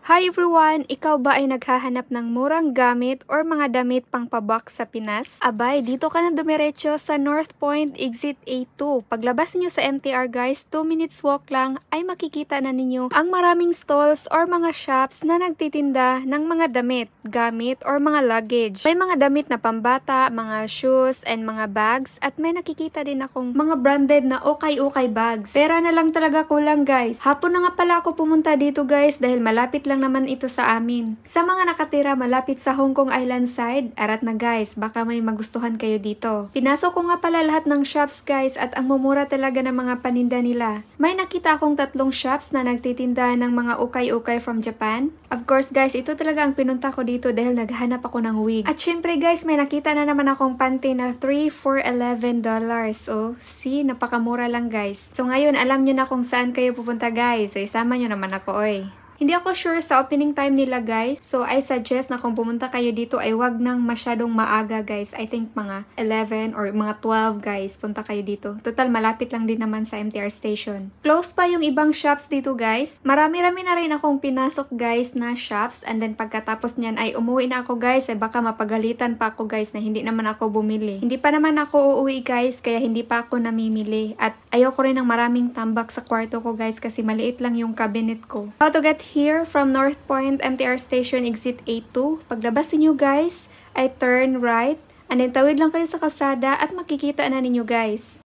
Hi everyone! Ikaw ba ay naghahanap ng murang gamit or mga damit pang pabox sa Pinas? Abay, dito ka na dumiretso sa North Point Exit A2. Paglabas niyo sa MTR guys, 2 minutes walk lang ay makikita na ninyo ang maraming stalls or mga shops na nagtitinda ng mga damit, gamit or mga luggage. May mga damit na pambata, mga shoes and mga bags at may nakikita din akong mga branded na ukay-ukay bags. Pera na lang talaga kulang guys. Hapon na nga pala ako pumunta dito guys dahil malapit lang naman ito sa amin. Sa mga nakatira malapit sa Hong Kong Island side, arat na guys, baka may magustuhan kayo dito. Pinasok ko nga pala lahat ng shops guys at ang mumura talaga ng mga paninda nila. May nakita akong 3 shops na nagtitinda ng mga ukay-ukay from Japan. Of course guys, ito talaga ang pinunta ko dito dahil naghanap ako ng wig. At syempre guys, may nakita na naman akong panty na 3 for $11. Oh, see, napakamura lang guys. So ngayon, alam nyo na kung saan kayo pupunta guys. So isama nyo naman ako oy. Hindi ako sure sa opening time nila guys, so I suggest na kung pumunta kayo dito ay wag nang masyadong maaga guys. I think mga 11 or mga 12 guys, punta kayo dito. Total malapit lang din naman sa MTR station. Close pa yung ibang shops dito guys. Marami-rami na rin akong pinasok guys na shops and then pagkatapos niyan ay umuwi na ako guys. Ay baka mapagalitan pa ako guys na hindi naman ako bumili. Hindi pa naman ako uuwi guys, kaya hindi pa ako namimili. At ayoko rin ng maraming tambak sa kwarto ko guys kasi maliit lang yung cabinet ko. How to get here from North Point MTR Station Exit A2. Paglabas niyo guys, ay turn right and then tawid lang kayo sa kalsada at makikita na ninyo guys.